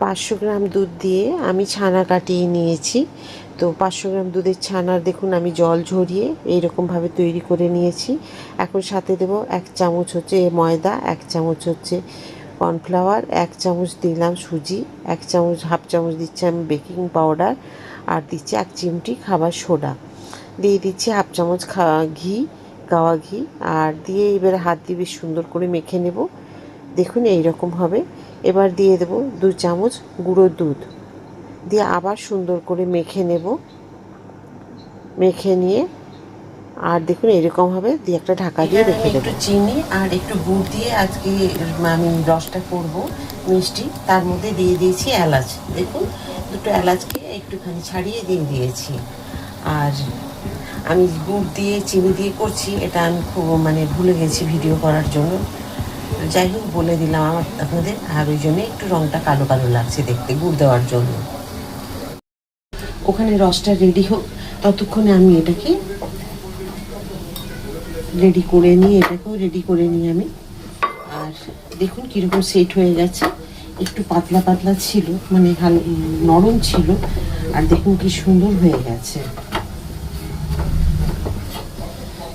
500 গ্রাম দুধ দিয়ে আমি ছানা কাটিয়ে নিয়েছি। তো 500 গ্রাম দুধের ছানার দেখুন আমি জল ঝরিয়ে এইরকমভাবে তৈরি করে নিয়েছি। এখন সাথে দেবো 1 চামচ হচ্ছে ময়দা, 1 চামচ হচ্ছে কর্নফ্লাওয়ার, 1 চামচ দিলাম সুজি, 1 চামচ হাফ চামচ দিচ্ছি আমি বেকিং পাউডার, আর দিচ্ছি 1 চিমটি খাবার সোডা, দিয়ে দিচ্ছি হাফ চামচ ঘি, গাওয়া ঘি, আর দিয়ে এবারে হাত দিয়ে বেশ সুন্দর করে মেখে নেব। দেখুন এইরকম হবে। এবার দিয়ে দেবো 2 চামচ গুঁড়ো দুধ, দিয়ে আবার সুন্দর করে মেখে নেব। মেখে নিয়ে আর দেখুন এরকমভাবে দিয়ে একটা ঢাকা দিয়ে রেখে দেবো। একটু চিনি আর একটু গুড় দিয়ে আজকে আমি রসটা করব মিষ্টি। তার মধ্যে দিয়ে দিয়েছি এলাচ, দেখুন দুটো এলাচকে একটুখানি ছাড়িয়ে দিয়ে দিয়েছি। আর আমি গুড় দিয়ে চিনি দিয়ে করছি, এটা আমি খুব ভুলে গেছি ভিডিও করার জন্য। যাই হোক বলে দিলাম আপনাদের। আর ওই জন্য একটু রঙটা কালো কালো লাগছে দেখতে গুড় দেওয়ার জন্য। ওখানে রসটা রেডি হোক, ততক্ষণে আমি এটাকে রেডি করে নিই, এটাকেও রেডি করে নিই আমি। আর দেখুন কীরকম সেট হয়ে গেছে। একটু পাতলা পাতলা ছিল, নরম ছিল, আর দেখুন কি সুন্দর হয়ে গেছে।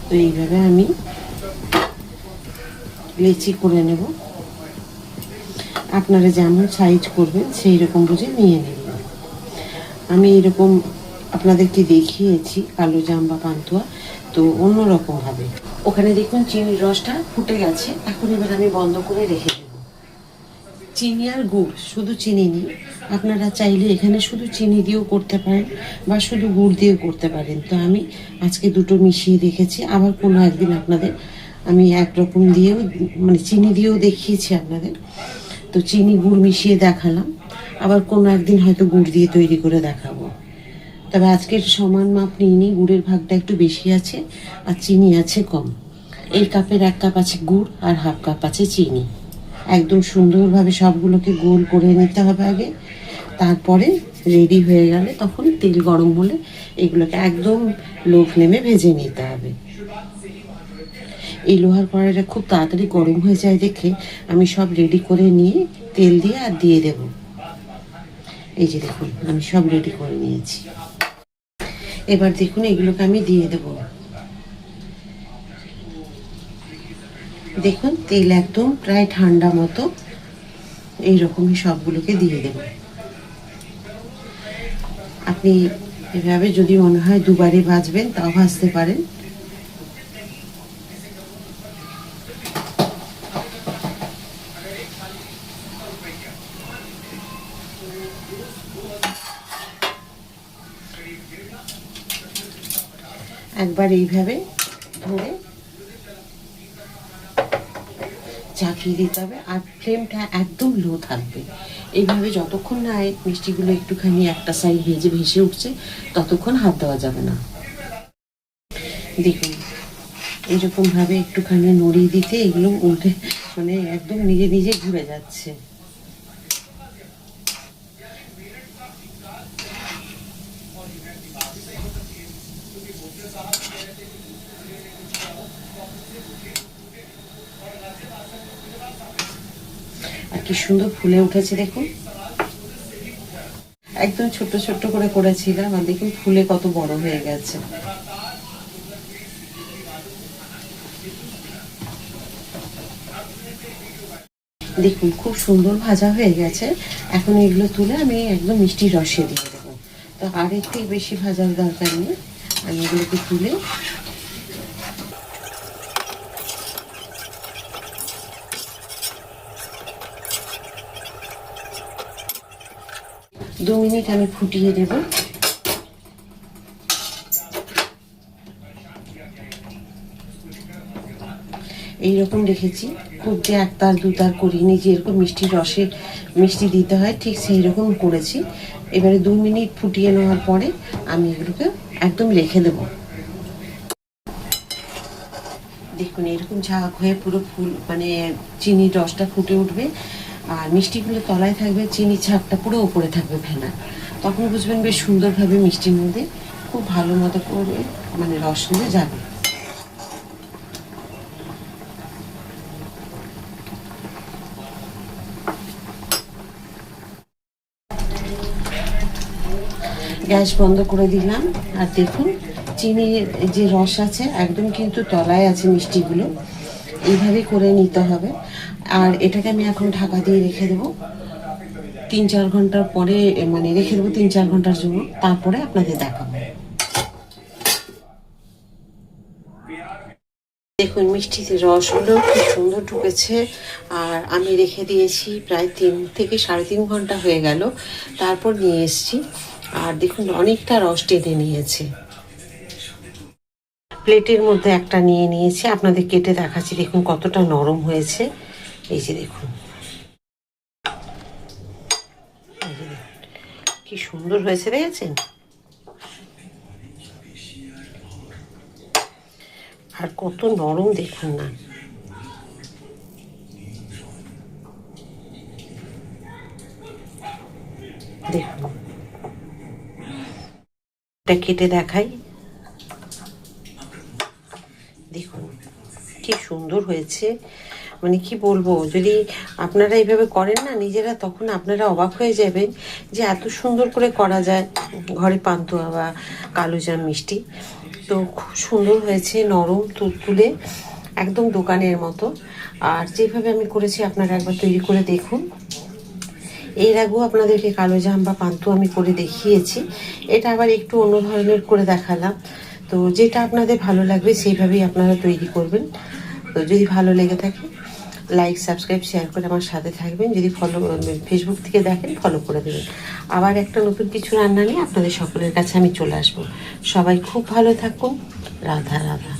তো এইভাবে আমি লেচি করে নেব। আপনারা যেমন সাইজ করবেন সেই রকম বুঝে নিয়ে নেবেন। আমি এরকম আপনাদেরকে দেখিয়েছি কালো জাম বা পান্তুয়া, তো অন্যরকমভাবে। ওখানে দেখুন চিনির রসটা ফুটে গেছে। এখন এবার আমি বন্ধ করে রেখে দেব। চিনি আর গুড়, শুধু চিনি নিই। আপনারা চাইলে এখানে শুধু চিনি দিয়েও করতে পারেন বা শুধু গুড় দিয়েও করতে পারেন। তো আমি আজকে দুটো মিশিয়ে রেখেছি। আবার কোনো একদিন আপনাদের আমি একরকম দিয়েও চিনি দিয়েও দেখিয়েছি আপনাদের। তো চিনি গুড় মিশিয়ে দেখালাম। আবার কোনো একদিন হয়তো গুড় দিয়ে তৈরি করে দেখাবো। তবে আজকের সমান মাপ নিইনি, গুড়ের ভাগটা একটু বেশি আছে আর চিনি আছে কম। এই কাপের 1 কাপ আছে গুড় আর হাফ কাপ আছে চিনি। একদম সুন্দরভাবে সবগুলোকে গোল করে নিতে হবে আগে। তারপরে রেডি হয়ে গেলে তখন তেল গরম হলে এগুলোকে একদম লো ফ্লেমে ভেজে নিতে হবে। এই লোহার কড়াইটা খুব তাড়াতাড়ি গরম হয়ে যায় দেখে আমি সব রেডি করে নিয়ে তেল দিয়ে আর দিয়ে দেব। এই যে দেখুন আমি সব রেডি করে নিয়েছি। এবার দেখুন এগুলোকে আমি দিয়ে দেব। দেখুন তেল একদম প্রায় ঠান্ডা মতো, এইরকমই সবগুলোকে দিয়ে দেব। আপনি এভাবে যদি মনে হয় দুবারে ভাজবেন তাও ভাজতে পারেন। একবার এইভাবে ধরে চাপিয়ে দিতে হবে, আর ফ্লেমটা একদম লো থাকবে। এইভাবে যতক্ষণ না মিষ্টিগুলো একটুখানি একটা সাইড ভেসে উঠছে ততক্ষণ হাত দেওয়া যাবে না। দেখুন এইরকমভাবে একটুখানি নড়িয়ে দিতে এগুলো উল্টে একদম নিজে নিজে ঘুরে যাচ্ছে। আর কি সুন্দর ফুলে উঠেছে দেখুন। একদম ছোট্ট ছোট্ট করে করেছিলাম, আর দেখুন ফুলে কত বড় হয়ে গেছে। দেখুন খুব সুন্দর ভাজা হয়ে গেছে। এখন এগুলো তুলে আমি একদম মিষ্টি রসে দিয়ে দেবো। তো আর একটু বেশি ভাজার দরকার নেই। আমি এগুলোকে তুলে 2 মিনিট আমি ফুটিয়ে দেব। এইরকম রেখেছি, খুব যে 1 তার 2 তার করিনি, যেরকম মিষ্টির রসে মিষ্টি দিতে হয় ঠিক সেই রকম করেছি। এবারে 2 মিনিট ফুটিয়ে নেওয়ার পরে আমি এগুলোকে একদম রেখে দেব। দেখুন এরকম ঝাঁক হয়ে পুরো চিনির রসটা ফুটে উঠবে, আর মিষ্টিগুলো তলায় থাকবে, চিনির ছাপটা পুরো উপরে থাকবে ফেনা। তখন বুঝবেন বেশ সুন্দরভাবে মিষ্টির মধ্যে খুব ভালো মতো করে রসগুলো যাবে। গ্যাস বন্ধ করে দিলাম। আর দেখুন চিনির যে রস আছে একদম কিন্তু তলায় আছে মিষ্টিগুলো, এইভাবে করে নিতে হবে। আর এটাকে আমি এখন ঢাকা দিয়ে রেখে দেবো 3-4 ঘন্টার পরে, মানে রেখে দেবো 3-4 ঘন্টার জন্য, তারপরে আপনাদের দেখাবো। দেখুন মিষ্টিতে রসগুলো খুব সুন্দর ঢুকেছে। আর আমি রেখে দিয়েছি প্রায় 3 থেকে 3.5 ঘন্টা হয়ে গেল, তারপর নিয়ে এসেছি। আর দেখুন অনেকটা রস টেনে নিয়েছে। প্লেটের মধ্যে একটা নিয়ে নিয়েছি, আপনাদের কেটে দেখাচ্ছি। দেখুন কতটা নরম হয়েছে, এই যে দেখুন কি সুন্দর হয়েছে, দেখেছেন? আর কত নরম দেখুন না। দেখুন এটা কেটে দেখাই, দেখুন কি সুন্দর হয়েছে। মানে কি বলবো, যদি আপনারা এইভাবে করেন না নিজেরা, তখন আপনারা অবাক হয়ে যাবেন যে এত সুন্দর করে করা যায় ঘরে পান্তুয়া বা কালোজাম মিষ্টি। তো খুব সুন্দর হয়েছে, নরম তুলতুলে, একদম দোকানের মতো। আর যেভাবে আমি করেছি আপনারা একবার তৈরি করে দেখুন। এর আগেও আপনাদেরকে কালোজাম বা পান্তুয়া আমি করে দেখিয়েছি, এটা আবার একটু অন্য ধরনের করে দেখালাম। তো যেটা আপনাদের ভালো লাগবে সেইভাবেই আপনারা তৈরি করবেন। তো যদি ভালো লেগে থাকে লাইক, সাবস্ক্রাইব, শেয়ার করে আমার সাথে থাকবেন। যদি ফেসবুক থেকে দেখেন ফলো করে দেবেন। আবার একটা নতুন কিছু রান্না নিয়ে আপনাদের সকলের কাছে আমি চলে আসবো। সবাই খুব ভালো থাকুন। রাধা রাধা।